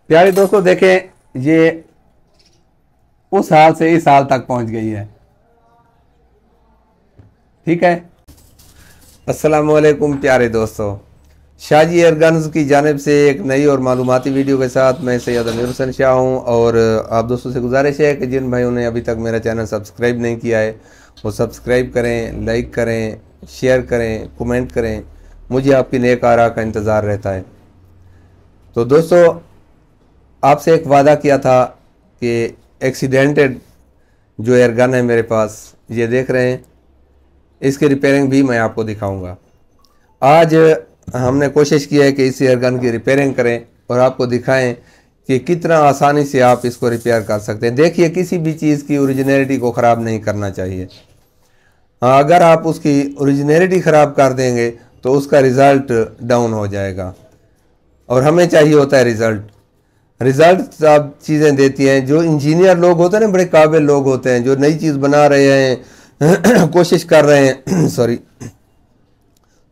प्यारे दोस्तों देखें, ये उस हाल से इस हाल तक पहुंच गई है। ठीक है। अस्सलाम वालेकुम प्यारे दोस्तों, शाहजी एयरगन्स की जानिब से एक नई और मालूमाती वीडियो के साथ मैं सैयद अमीर हुसैन शाह हूँ। और आप दोस्तों से गुजारिश है कि जिन भाइयों ने अभी तक मेरा चैनल सब्सक्राइब नहीं किया है वो सब्सक्राइब करें, लाइक करें, शेयर करें, कमेंट करें। मुझे आपकी नेक आरा का इंतज़ार रहता है। तो दोस्तों, आपसे एक वादा किया था कि एक्सीडेंटेड जो एयरगन है मेरे पास, ये देख रहे हैं, इसकी रिपेयरिंग भी मैं आपको दिखाऊंगा। आज हमने कोशिश की है कि इस एयरगन की रिपेयरिंग करें और आपको दिखाएं कि कितना आसानी से आप इसको रिपेयर कर सकते हैं। देखिए, किसी भी चीज़ की ओरिजिनलिटी को ख़राब नहीं करना चाहिए। हाँ, अगर आप उसकी ओरिजिनलिटी ख़राब कर देंगे तो उसका रिज़ल्ट डाउन हो जाएगा। और हमें चाहिए होता है रिज़ल्ट सब चीज़ें देती हैं। जो इंजीनियर लोग होते हैं ना, बड़े काबिल लोग होते हैं, जो नई चीज़ बना रहे हैं कोशिश कर रहे हैं सॉरी,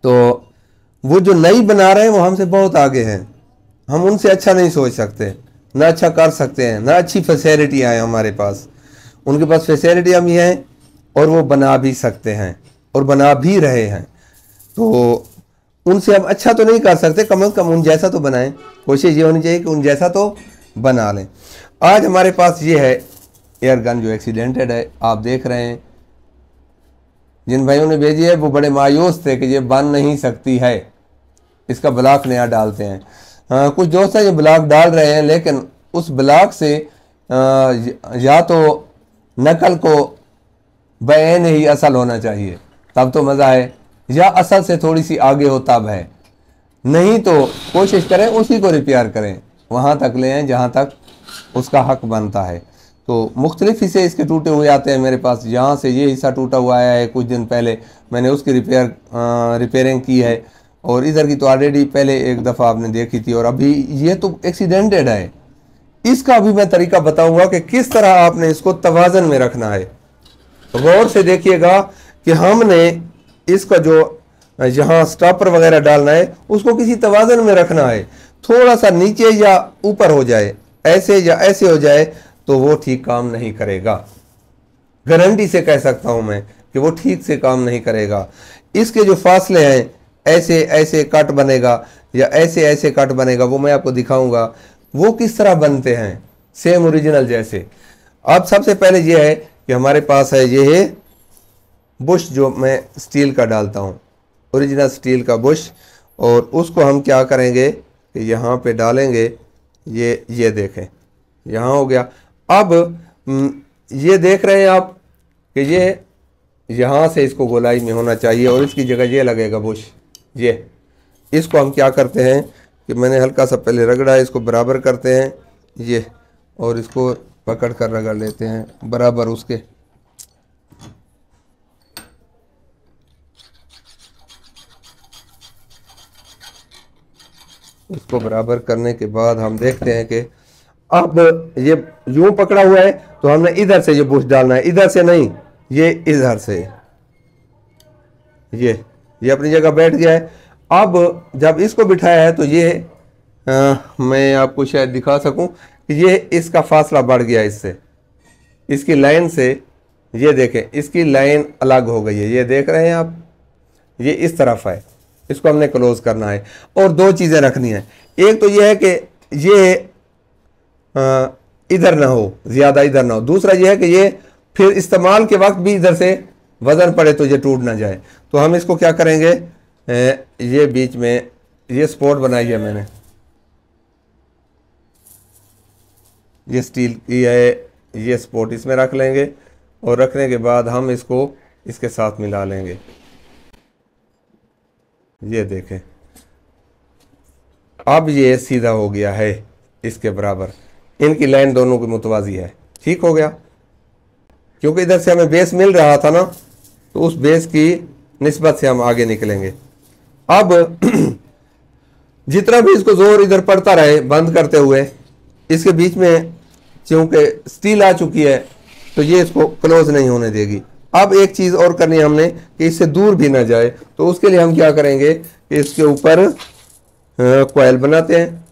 तो वो जो नई बना रहे हैं वो हमसे बहुत आगे हैं। हम उनसे अच्छा नहीं सोच सकते, ना अच्छा कर सकते हैं, ना अच्छी फैसिलिटियाँ हैं हमारे पास। उनके पास फैसिलिटियाँ भी हैं और वो बना भी सकते हैं और बना भी रहे हैं। तो उनसे हम अच्छा तो नहीं कर सकते, कम से कम उन जैसा तो बनाएं। कोशिश ये होनी चाहिए कि उन जैसा तो बना लें। आज हमारे पास ये है एयरगन जो एक्सीडेंटेड है, आप देख रहे हैं। जिन भाइयों ने भेजी है वो बड़े मायूस थे कि ये बन नहीं सकती है, इसका ब्लॉक नया डालते हैं। कुछ दोस्त हैं जो ब्लॉक डाल रहे हैं, लेकिन उस ब्लॉक से या तो नकल को बैन ही असल होना चाहिए, तब तो मज़ा है, या असल से थोड़ी सी आगे हो तब है। नहीं तो कोशिश करें उसी को रिपेयर करें, वहाँ तक ले आएँ जहाँ तक उसका हक बनता है। तो मुख्तलिफ हिस्से इसके टूटे हुए आते हैं मेरे पास। यहाँ से ये हिस्सा टूटा हुआ आया है, कुछ दिन पहले मैंने उसकी रिपेयरिंग की है। और इधर की तो ऑलरेडी पहले एक दफ़ा आपने देखी थी, और अभी ये तो एक्सीडेंटेड है। इसका भी मैं तरीका बताऊंगा कि किस तरह आपने इसको तवाज़न में रखना है। तो गौर से देखिएगा कि हमने इसका जो यहाँ स्टॉपर वगैरह डालना है उसको किसी तवाज़न में रखना है। थोड़ा सा नीचे या ऊपर हो जाए, ऐसे या ऐसे हो जाए, तो वो ठीक काम नहीं करेगा। गारंटी से कह सकता हूं मैं कि वो ठीक से काम नहीं करेगा। इसके जो फासले हैं, ऐसे ऐसे कट बनेगा या ऐसे ऐसे कट बनेगा, वो मैं आपको दिखाऊंगा वो किस तरह बनते हैं, सेम ओरिजिनल जैसे। अब सबसे पहले ये है कि हमारे पास है ये है बुश, जो मैं स्टील का डालता हूँ, ओरिजिनल स्टील का बुश। और उसको हम क्या करेंगे कि यहाँ पे डालेंगे। ये देखें, यहाँ हो गया। अब ये देख रहे हैं आप कि ये यहाँ से इसको गोलाई में होना चाहिए और इसकी जगह ये लगेगा बुश। ये इसको हम क्या करते हैं कि मैंने हल्का सा पहले रगड़ा, इसको बराबर करते हैं ये, और इसको पकड़ कर रगड़ लेते हैं बराबर उसके। इसको बराबर करने के बाद हम देखते हैं कि अब ये यूं पकड़ा हुआ है, तो हमने इधर से ये बुश डालना है, इधर से नहीं, ये इधर से। ये अपनी जगह बैठ गया है। अब जब इसको बिठाया है तो ये मैं आपको शायद दिखा सकूं कि ये इसका फासला बढ़ गया इससे, इसकी लाइन से। ये देखें, इसकी लाइन अलग हो गई है, ये देख रहे हैं आप, ये इस तरफ है। इसको हमने क्लोज करना है और दो चीज़ें रखनी है। एक तो ये है कि ये इधर ना हो, ज़्यादा इधर ना हो। दूसरा ये है कि ये फिर इस्तेमाल के वक्त भी इधर से वज़न पड़े तो ये टूट ना जाए। तो हम इसको क्या करेंगे, ये बीच में ये स्पॉट बनाई है मैंने, ये स्टील की है, ये स्पॉट इसमें रख लेंगे और रखने के बाद हम इसको इसके साथ मिला लेंगे। ये देखें, अब ये सीधा हो गया है इसके बराबर, इनकी लाइन दोनों की मुतवाजी है। ठीक हो गया, क्योंकि इधर से हमें बेस मिल रहा था ना, तो उस बेस की निस्बत से हम आगे निकलेंगे। अब जितना भी इसको जोर इधर पड़ता रहे बंद करते हुए, इसके बीच में चूंकि स्टील आ चुकी है तो ये इसको क्लोज नहीं होने देगी। अब एक चीज़ और करनी है हमने कि इससे दूर भी ना जाए, तो उसके लिए हम क्या करेंगे कि इसके ऊपर कॉइल बनाते हैं।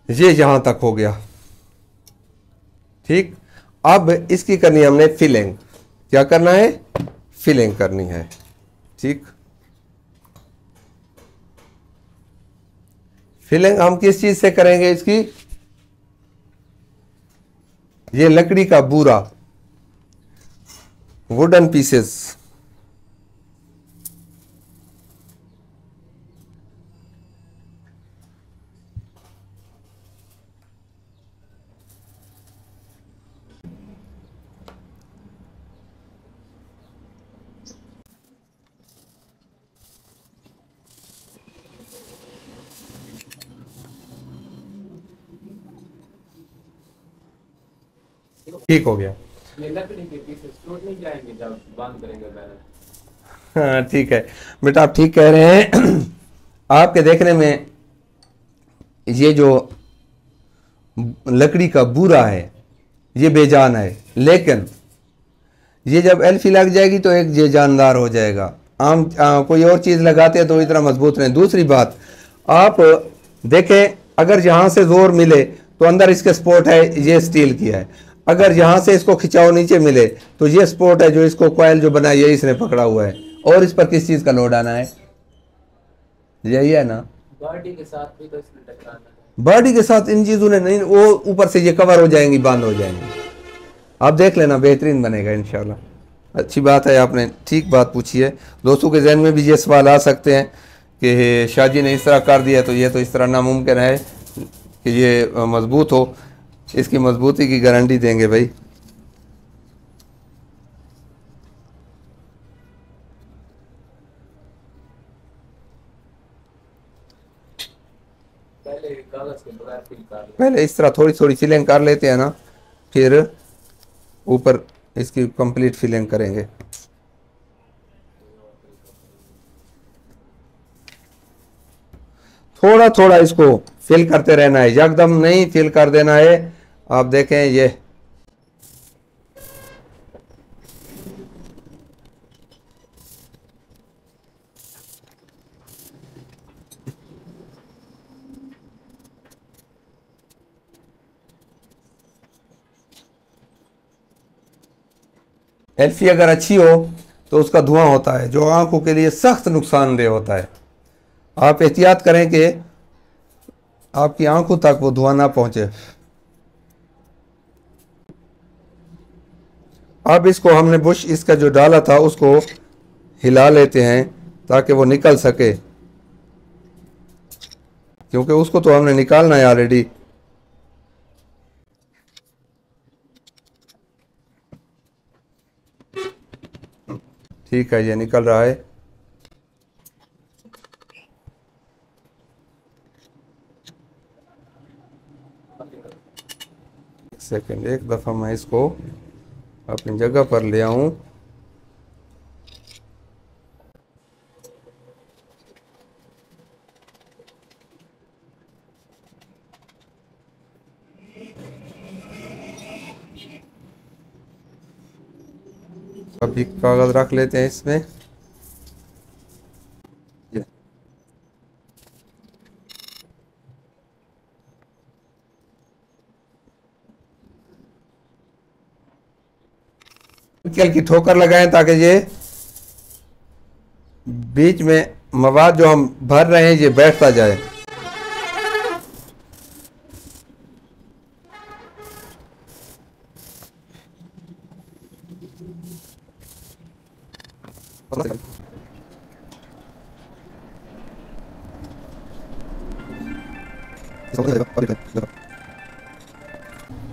ये यहां तक हो गया। ठीक, अब इसकी करनी है हमने फिलिंग। क्या करना है? फिलिंग करनी है। ठीक, फिलिंग हम किस चीज से करेंगे इसकी? ये लकड़ी का बूरा, वुडन पीसेस। ठीक हो गया। ये लकड़ी के पीसेस टूट नहीं जाएंगे जब बंद करेंगे बैनर? हाँ ठीक है बेटा, आप ठीक कह रहे हैं। आपके देखने में ये जो लकड़ी का बूरा है ये बेजान है, लेकिन ये जब एल्फी लग जाएगी तो एक ये जानदार हो जाएगा। कोई और चीज़ लगाते हैं तो इतना मजबूत नहीं। दूसरी बात, आप देखें, अगर यहाँ से जोर मिले तो अंदर इसके स्पोर्ट है, ये स्टील की है। अगर यहाँ से इसको खिंचाव नीचे मिले तो ये स्पोर्ट है जो इसको कॉइल जो बनाई है इसने पकड़ा हुआ है। और इस पर किस चीज़ का लोड आना है? यही है ना, बॉडी के साथ भी तो इसमें टकराना है। बॉडी के साथ इन चीज़ों ने नहीं, वो ऊपर से ये कवर हो जाएंगी, बंद हो जाएंगी। आप देख लेना, बेहतरीन बनेगा इंशाल्लाह। अच्छी बात है, आपने ठीक बात पूछी है। दोस्तों के जहन में भी ये सवाल आ सकते हैं कि शाहजी ने इस तरह कर दिया तो ये तो इस तरह नामुमकिन है कि ये मजबूत हो। इसकी मजबूती की गारंटी देंगे भाई। पहले कागज के बगैर फिल कर लो। पहले इस तरह थोड़ी थोड़ी फिलिंग कर लेते हैं ना, फिर ऊपर इसकी कंप्लीट फिलिंग करेंगे। थोड़ा थोड़ा इसको फिल करते रहना है, एकदम नहीं फिल कर देना है। आप देखें ये एल्फी अगर अच्छी हो तो उसका धुआं होता है जो आंखों के लिए सख्त नुकसानदेह होता है। आप एहतियात करें कि आपकी आंखों तक वो धुआं ना पहुंचे। अब इसको हमने बुश इसका जो डाला था उसको हिला लेते हैं ताकि वो निकल सके, क्योंकि उसको तो हमने निकालना है ऑलरेडी। ठीक है, ये निकल रहा है। एक सेकंड, एक दफ़ा मैं इसको अपनी जगह पर ले आऊं। अभी कागज रख लेते हैं इसमें। निकल की ठोकर लगाएं ताकि ये बीच में मवाद जो हम भर रहे हैं ये बैठता जाए।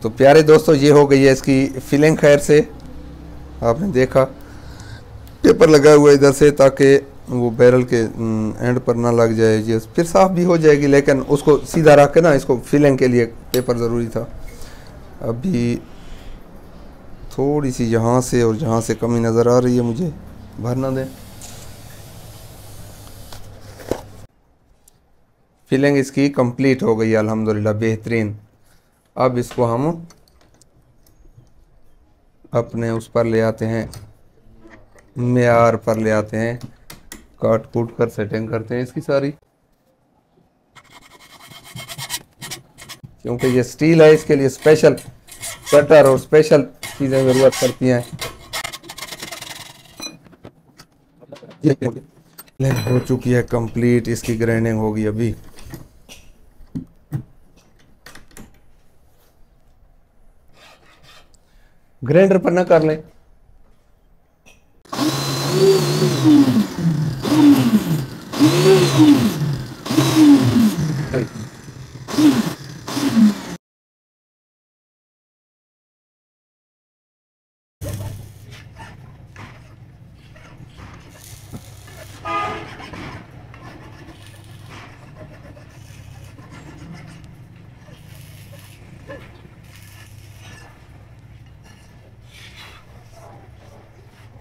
तो प्यारे दोस्तों, ये हो गई है इसकी फिलिंग। खैर से आपने देखा पेपर लगा हुआ इधर से ताकि वो बैरल के एंड पर ना लग जाए, ये फिर साफ भी हो जाएगी। लेकिन उसको सीधा रख के ना, इसको फिलिंग के लिए पेपर ज़रूरी था। अभी थोड़ी सी यहाँ से और यहाँ से कमी नज़र आ रही है, मुझे भरना दें। फिलिंग इसकी कंप्लीट हो गई अल्हम्दुलिल्लाह, बेहतरीन। अब इसको हम अपने उस पर ले आते हैं, मेयार पर ले आते हैं, काट कूट कर सेटिंग करते हैं इसकी सारी। क्योंकि ये स्टील है, इसके लिए स्पेशल कटर और स्पेशल चीज़ें ज़रूरत पड़ती हैं। ये हो चुकी है कंप्लीट, इसकी ग्राइंडिंग होगी अभी। ग्राइंडर पर ना कर ले।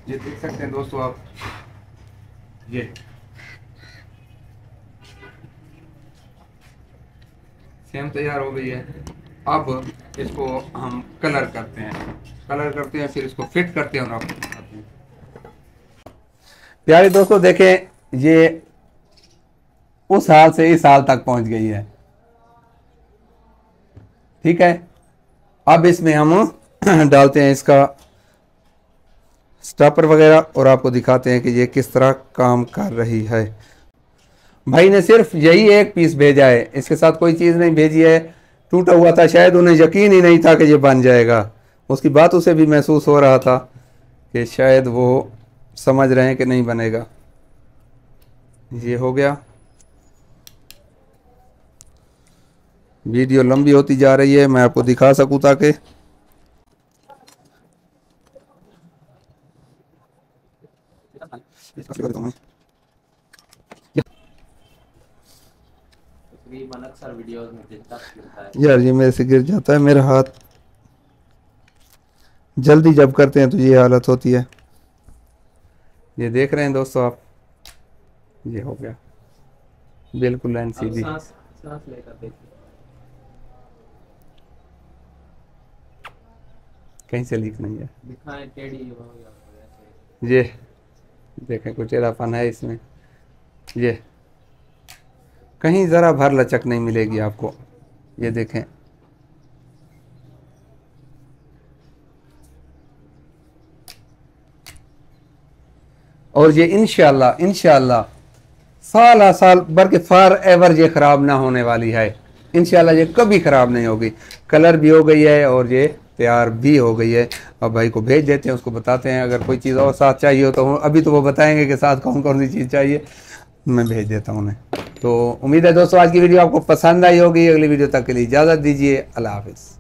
ये देख सकते हैं दोस्तों आप, ये सेम तैयार हो गई है। अब इसको हम कलर करते हैं, फिर इसको फिट करते हैं और आपको दिखाते हैं। प्यारे दोस्तों देखें, ये उस हाल से इस हाल तक पहुंच गई है। ठीक है, अब इसमें हम डालते हैं इसका स्टॉपर वगैरह और आपको दिखाते हैं कि ये किस तरह काम कर रही है। भाई ने सिर्फ यही एक पीस भेजा है, इसके साथ कोई चीज़ नहीं भेजी है। टूटा हुआ था, शायद उन्हें यकीन ही नहीं था कि ये बन जाएगा। उसकी बातों से भी महसूस हो रहा था कि शायद वो समझ रहे हैं कि नहीं बनेगा। ये हो गया। वीडियो लंबी होती जा रही है, मैं आपको दिखा सकूं ताकि तकरीबन अक्सर वीडियोस में दिलचस्प गिरता है। यार ये मेरे से गिर जाता है, मेरा हाथ जल्दी जब करते हैं तो ये हालत होती है। ये देख रहे हैं दोस्तों आप, ये हो गया बिल्कुल लाइन अब सीधी। सांस सांस लेकर देखिए। कहीं से लीक नहीं है। दिखाएं टेढ़ी हो या वैसे। ये देखें कुछ टेढ़ापन है इसमें, ये कहीं ज़रा भर लचक नहीं मिलेगी आपको। ये देखें, और ये इंशाल्लाह साल साल बल्कि फॉर एवर ये ख़राब ना होने वाली है। इंशाल्लाह ये कभी ख़राब नहीं होगी। कलर भी हो गई है और ये तैयार भी हो गई है। अब भाई को भेज देते हैं, उसको बताते हैं अगर कोई चीज़ और साथ चाहिए हो तो अभी तो वो बताएंगे कि साथ कौन कौन सी चीज़ चाहिए, मैं भेज देता हूँ उन्हें। तो उम्मीद है दोस्तों आज की वीडियो आपको पसंद आई होगी। अगली वीडियो तक के लिए इजाज़त दीजिए। अल्लाह हाफिज़।